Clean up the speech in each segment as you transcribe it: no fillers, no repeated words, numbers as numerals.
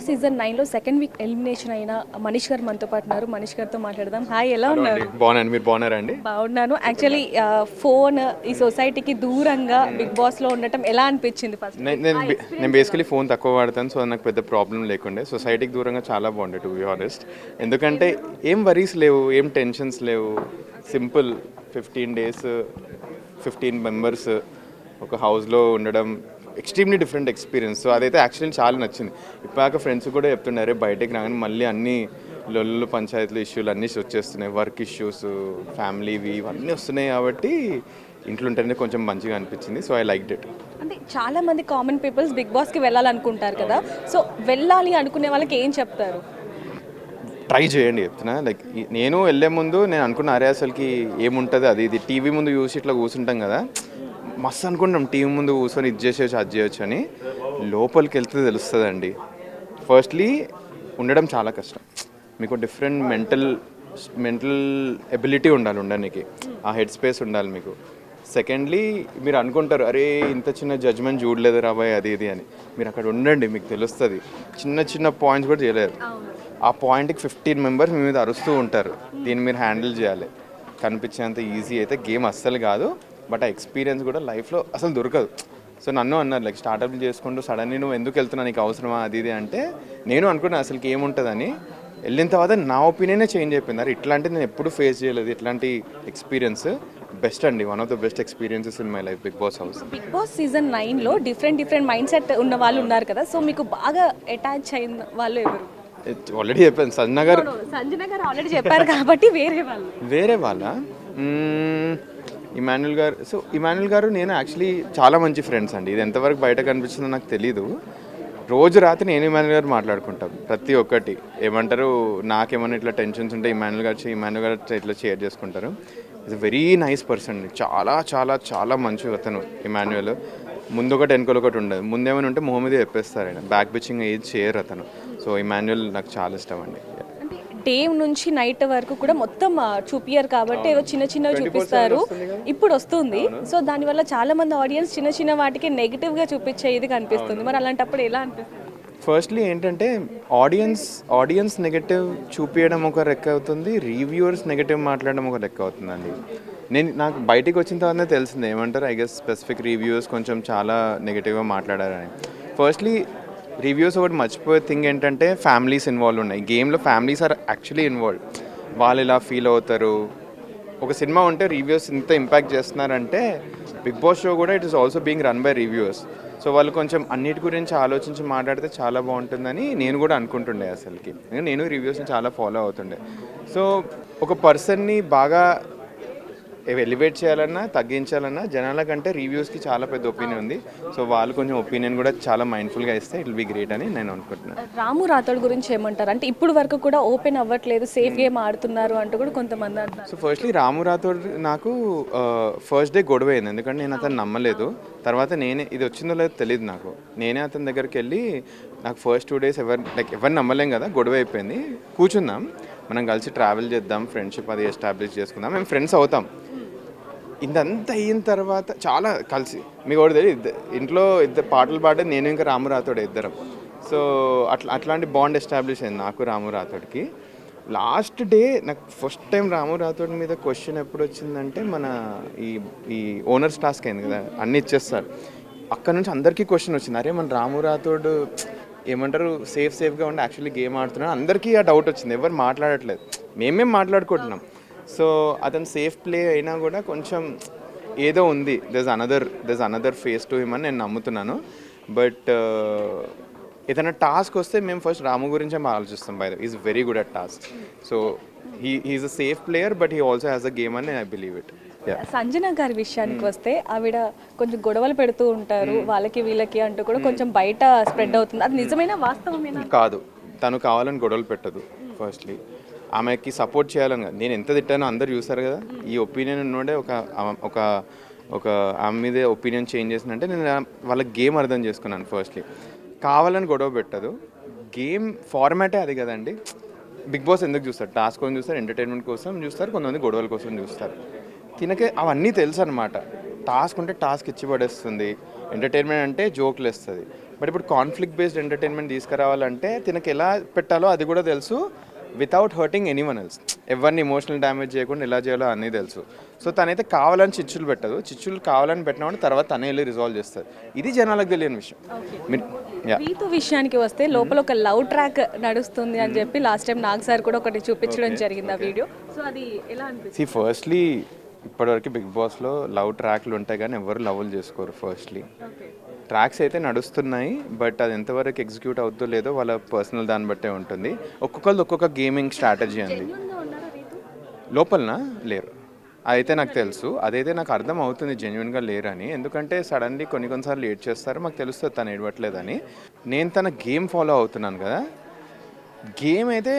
Boss season 9లో second week elimination అయిన మనీష్ గారు మనతో పాటు ఉన్నారు. మనీష్ గారితో మాట్లాడదాం. హాయ్, ఎలా ఉన్నారు? బాగున్నాను, మీరు బాగున్నారా అండి? బాగున్నాను. యాక్చువల్లీ ఫోన్ ఈ సొసైటీకి దూరంగా బిగ్ బాస్లో ఉండటం ఎలా అనిపించింది ఫస్ట్? నేను బేసికలీ ఫోన్ తక్కువ వాడతాను, సో నాకు పెద్ద ప్రాబ్లం లేకుండే. సొసైటీకి దూరంగా చాలా బాగుండే, టు బి హానెస్ట్. ఎందుకంటే ఏం వరీస్ లేవు, ఏం టెన్షన్స్ లేవు. సింపుల్ 15 days 15 members ఒక హౌస్లో ఉండడం ఎక్స్ట్రీమ్లీ డిఫరెంట్ ఎక్స్పీరియన్స్. సో అదైతే యాక్చువల్లీ చాలా నచ్చింది. ఇప్పటిదాకా ఫ్రెండ్స్ కూడా చెప్తుండారే బయటకు రాగానే మళ్ళీ అన్ని లొల్లు పంచాయతీలు ఇష్యూలు అన్నీ వచ్చేస్తున్నాయి, వర్క్ ఇష్యూస్, ఫ్యామిలీవి ఇవన్నీ వస్తున్నాయి. కాబట్టి ఇంట్లో ఉంటేనే కొంచెం మంచిగా అనిపించింది. So I liked it. అంటే చాలా మంది కామన్ పీపుల్స్ బిగ్ బాస్కి వెళ్ళాలనుకుంటారు కదా, సో వెళ్ళాలి అనుకునే వాళ్ళకి ఏం చెప్తారు? ట్రై చేయండి చెప్తున్నా. లైక్ నేను వెళ్ళే ముందు నేను అనుకున్న అరే అసలుకి ఏముంటుంది, అది ఇది టీవీ ముందు చూసి ఇట్లా కూర్చుంటాం కదా, మస్తు అనుకుంటాం టీవీ ముందు కూర్చొని ఇది చేసేయచ్చు అది చేయొచ్చు అని. లోపలికి వెళ్తే తెలుస్తుందండి. ఫస్ట్లీ ఉండడం చాలా కష్టం. మీకు డిఫరెంట్ మెంటల్ ఎబిలిటీ ఉండాలి ఉండడానికి, ఆ హెడ్ స్పేస్ ఉండాలి మీకు. సెకండ్లీ మీరు అనుకుంటారు అరే ఇంత చిన్న జడ్జ్మెంట్ చూడలేదు రాబాయ్ అది ఇది అని. మీరు అక్కడ ఉండండి, మీకు తెలుస్తుంది. చిన్న చిన్న పాయింట్స్ కూడా చేయలేరు. ఆ పాయింట్కి 15 members మీ మీద అరుస్తూ ఉంటారు. దీన్ని మీరు హ్యాండిల్ చేయాలి. కనిపించేంత ఈజీ అయితే గేమ్ అస్సలు కాదు. బట్ ఆ ఎక్స్పీరియన్స్ కూడా లైఫ్లో అసలు దొరకదు. సో నన్ను అన్నారు లైక్ స్టార్టప్లు చేసుకుంటూ సడన్లీ నువ్వు ఎందుకు వెళ్తున్నావు, నీకు అవసరమా అది ఇది అంటే, నేను అనుకున్నాను అసలుకి ఏముంటుందని. వెళ్ళిన తర్వాత నా ఒపీనియనే చేంజ్ అయిపోయింది. అరే ఇట్లాంటిది నేను ఎప్పుడు ఫేస్ చేయలేదు, ఇట్లాంటి ఎక్స్పీరియన్స్ బెస్ట్ అండి. One of the best experiences in my life Bigg Boss house. Bigg Boss season 9లో డిఫరెంట్ మైండ్ సెట్ ఉన్న వాళ్ళు ఉన్నారు కదా, సో మీకు బాగా అటాచ్ అయిన వాళ్ళు ఎవరు? ఆల్రెడీ చెప్పాను, సంజన గారు ఆల్రెడీ చెప్పారు కాబట్టి వేరే వాళ్ళ ఇమాన్యుల్ గారు. సో ఇమాన్యుల్ గారు నేను యాక్చువల్లీ చాలా మంచి ఫ్రెండ్స్ అండి. ఇది ఎంతవరకు బయట కనిపిస్తుందో నాకు తెలీదు. రోజు రాత్రి నేను ఇమాన్యుల్ గారు మాట్లాడుకుంటాం ప్రతి ఒక్కటి. ఏమంటారు, నాకేమైనా ఇట్లా టెన్షన్స్ ఉంటే ఇమాన్యుల్ గారు ఇట్లా షేర్ చేసుకుంటారు. It's very nice person. చాలా చాలా చాలా మంచి అతను ఇమాన్యుల్. ముందు ఒకటి వెనుకలు ఒకటి ఉండదు. ముందేమైనా ఉంటే మొహం మీద చెప్పేస్తారు ఆయన. బ్యాక్ బిచ్చింగ్ ఏది చేయరు అతను. సో ఇమాన్యుల్ నాకు చాలా ఇష్టం అండి. డే నుంచి నైట్ వరకు కూడా మొత్తం చూపియరు కాబట్టి ఏదో చిన్నవి చూపిస్తారు. ఇప్పుడు వస్తుంది. సో దానివల్ల చాలా మంది ఆడియన్స్ చిన్న వాటికి నెగిటివ్గా చూపించే ఇది కనిపిస్తుంది. మరి అలాంటప్పుడు ఎలా అనిపిస్తుంది? ఫస్ట్లీ ఏంటంటే ఆడియన్స్ నెగటివ్ చూపించడం ఒక లెక్క అవుతుంది, రివ్యూవర్స్ నెగటివ్ మాట్లాడడం ఒక లెక్క అవుతుందండి. నాకు బయటికి వచ్చిన తర్వాత తెలిసింది ఏమంటారు, ఐ గెస్ స్పెసిఫిక్ రివ్యూవర్స్ కొంచెం చాలా నెగటివ్గా మాట్లాడారని. ఫస్ట్లీ రివ్యూస్ ఒకటి మర్చిపోయే థింగ్ ఏంటంటే ఫ్యామిలీస్ ఇన్వాల్వ్ ఉన్నాయి గేమ్లో. Families are actually involve. వాళ్ళు ఇలా ఫీల్ అవుతారు. ఒక సినిమా ఉంటే రివ్యూస్ ఇంత ఇంపాక్ట్ చేస్తున్నారంటే బిగ్ బాస్ షో కూడా it is also being run by reviewers. So వాళ్ళు కొంచెం అన్నిటి గురించి ఆలోచించి మాట్లాడితే చాలా బాగుంటుందని నేను కూడా అనుకుంటుండే అసలుకి. నేను రివ్యూస్ని చాలా ఫాలో అవుతుండే. సో ఒక పర్సన్ని బాగా ఎలివేట్ చేయాలన్నా తగ్గించాలన్నా జనాల కంటే రివ్యూస్కి చాలా పెద్ద ఒపీనియన్ ఉంది. సో వాళ్ళు కొంచెం ఒపీనియన్ కూడా చాలా మైండ్ఫుల్గా ఇస్తే ఇట్ విల్ బి గ్రేట్ అని నేను అనుకుంటున్నాను. రాము రాథోడ్ గురించి ఏమంటారు? అంటే ఇప్పుడు వరకు కూడా ఓపెన్ అవ్వట్లేదు, సేఫ్ గేమ్ ఆడుతున్నారు అంటూ కూడా కొంతమంది అంటారు. సో ఫస్ట్లీ రాము రాథోడ్ నాకు ఫస్ట్ డే గొడవ అయింది. ఎందుకంటే నేను అతను నమ్మలేదు. తర్వాత నేనే ఇది వచ్చిందో లేదో తెలియదు నాకు. నేనే అతని దగ్గరికి వెళ్ళి నాకు ఫస్ట్ 2 days ఎవరు నమ్మలేం కదా, గొడవ అయిపోయింది. కూర్చుందాం, మనం కలిసి ట్రావెల్ చేద్దాం, ఫ్రెండ్షిప్ అది ఎస్టాబ్లిష్ చేసుకుందాం, మేము ఫ్రెండ్స్ అవుతాం. ఇదంతా అయిన తర్వాత చాలా కలిసి మీకు ఒకటి తెలియదు, ఇంట్లో ఇద్దరు పాటలు పాడే నేను ఇంకా రాము రాథోడ్ ఇద్దరం. సో అట్లాంటి బాండ్ ఎస్టాబ్లిష్ అయింది నాకు రాము రాథోడ్కి. లాస్ట్ డే నాకు ఫస్ట్ టైం రాము రాథోడ్ మీద క్వశ్చన్ ఎప్పుడు వచ్చిందంటే మన ఈ ఓనర్స్ టాస్క్ అయింది కదా, అన్నీ ఇచ్చేస్తారు. అక్కడ నుంచి అందరికీ క్వశ్చన్ వచ్చింది, అరే మన రాము రాథోడ్ ఏమంటారు సేఫ్గా ఉండి యాక్చువల్లీ గేమ్ ఆడుతున్నాడు. అందరికీ ఆ డౌట్ వచ్చింది, ఎవరు మాట్లాడట్లేదు, మేమేం మాట్లాడుకుంటున్నాం. సో అతను సేఫ్ ప్లే అయినా కూడా కొంచెం ఏదో ఉంది, దెస్ అనదర్ ఫేస్ టు హిమ్ అని నేను నమ్ముతున్నాను. బట్ ఏదైనా టాస్క్ వస్తే మేము ఫస్ట్ రాము గురించే ఆలోచిస్తాం. By the way is very good at task. So he's a safe player but he also has a game అని ఐ బిలీవ్ ఇట్. సంజన గారి విషయానికి వస్తే ఆవిడ కొంచెం గొడవలు పెడుతూ ఉంటారు, వాళ్ళకి వీళ్ళకి అంటూ కూడా కొంచెం బయట స్ప్రెడ్ అవుతుంది. అది నిజమైన వాస్తవమేనా? కాదు, తను కావాలని గొడవలు పెట్టదు. ఫస్ట్లీ ఆమెకి సపోర్ట్ చేయాలని కాదు. నేను ఎంత తిట్టానో అందరు చూస్తారు కదా. ఈ ఒపీనియన్ ఉన్నోడే ఒక ఆమె మీదే ఒపీనియన్ చేంజ్ చేసినంటే నేను వాళ్ళ గేమ్ అర్థం చేసుకున్నాను. ఫస్ట్లీ కావాలని గొడవ పెట్టదు. గేమ్ ఫార్మాటే అది కదండి. బిగ్ బాస్ ఎందుకు చూస్తారు? టాస్క్ కోసం చూస్తారు, ఎంటర్టైన్మెంట్ కోసం చూస్తారు, కొంతమంది గొడవల కోసం చూస్తారు. తినకే అవన్నీ తెలుసు అనమాట. టాస్క్ ఉంటే టాస్క్ ఇచ్చి పడేస్తుంది, ఎంటర్టైన్మెంట్ అంటే జోక్లు వేస్తుంది. బట్ ఇప్పుడు కాన్ఫ్లిక్ట్ బేస్డ్ ఎంటర్టైన్మెంట్ తీసుకురావాలంటే తినకి ఎలా పెట్టాలో అది కూడా తెలుసు, వితౌట్ హర్టింగ్ ఎనీవన్ ఎల్స్. ఎవరిని ఎమోషనల్ డ్యామేజ్ చేయకుండా ఎలా చేయాలో అన్నీ తెలుసు. సో తనైతే కావాలని చిచ్చులు పెట్టదు, చిచ్చులు కావాలని పెట్టినప్పుడు తర్వాత తనే వెళ్ళి రిజాల్వ్ చేస్తుంది. ఇది జనాలకు తెలియని విషయం. రీతు విషయానికి వస్తే లోపల ఒక లవ్ ట్రాక్ నడుస్తుంది అని చెప్పి లాస్ట్ టైం నాగ్ సార్ కూడా ఒకటి చూపించడం జరిగింది ఆ వీడియో. సో అది ఎలా అనిపిస్తుంది? ఫస్ట్లీ ఇప్పటివరకు బిగ్ బాస్లో లవ్ ట్రాక్లు ఉంటాయి కానీ ఎవరు లవ్లు చేసుకోరు. ఫస్ట్లీ ట్రాక్స్ అయితే నడుస్తున్నాయి, బట్ అది ఎంతవరకు ఎగ్జిక్యూట్ అవుతుందో లేదో వాళ్ళ పర్సనల్ దాన్ని బట్టే ఉంటుంది. ఒక్కొక్కరిది ఒక్కొక్క గేమింగ్ స్ట్రాటజీ అండి. లోపలన లేరు, అయితే నాకు తెలుసు, అదైతే నాకు అర్థం అవుతుంది జెన్యున్గా లేరని. ఎందుకంటే సడన్లీ కొన్నిసార్లు లేట్ చేస్తారు, మాకు తెలుస్తుంది తను ఏడవట్లేదని. నేను తన గేమ్ ఫాలో అవుతున్నాను కదా, గేమ్ అయితే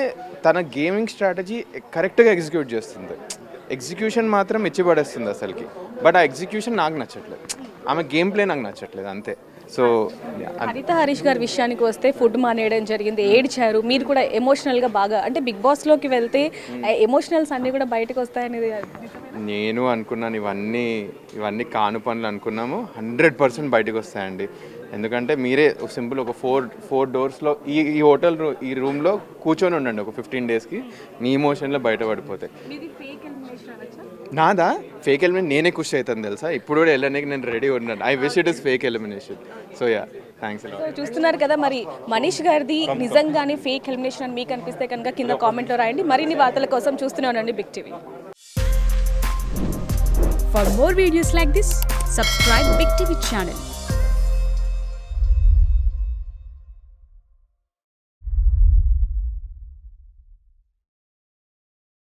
తన గేమింగ్ స్ట్రాటజీ కరెక్ట్గా ఎగ్జిక్యూట్ చేస్తుంది. ఎగ్జిక్యూషన్ మాత్రం ఇచ్చి పడేస్తుంది అసలుకి, బట్ ఆ ఎగ్జిక్యూషన్ నాకు నచ్చట్లేదు, ఆమె గేమ్ ప్లే నాకు నచ్చట్లేదు అంతే. సో హరిత హరీష్ గారి విషయానికి వస్తే ఫుడ్ మానేయడం జరిగింది, ఏడ్చారు. మీరు కూడా ఎమోషనల్గా బాగా, అంటే బిగ్ బాస్లోకి వెళ్తే ఎమోషనల్స్ అన్నీ కూడా బయటకు వస్తాయనేది నేను అనుకున్నాను. ఇవన్నీ కాను పనులు అనుకున్నాము, 100% బయటకు వస్తాయండి. ఎందుకంటే మీరే సింపుల్ ఒక ఫోర్ డోర్స్లో ఈ హోటల్ ఈ రూమ్లో కూర్చొని ఉండండి ఒక 15 డేస్కి, మీ ఎమోషన్లో బయటపడిపోతాయి. నాదా ఫేక్ ఎలిమినేషన్ నేనే ఖుషి అవుతాను తెలుసా. ఇప్పుడు కూడా వెళ్ళడానికి నేను రెడీ ఉన్నాను. I wish it is fake elimination. So yeah, thanks. So చూస్తున్నారు కదా, మరి మనీష్ గారిది నిజంగానే ఫేక్ ఎలిమినేషన్ అని మీకు అనిపిస్తే కనుక కింద కామెంట్లో రాయండి. మరిన్ని వార్తల కోసం చూస్తూనే ఉండండి big TV. For more videos like this, subscribe Big TV channel.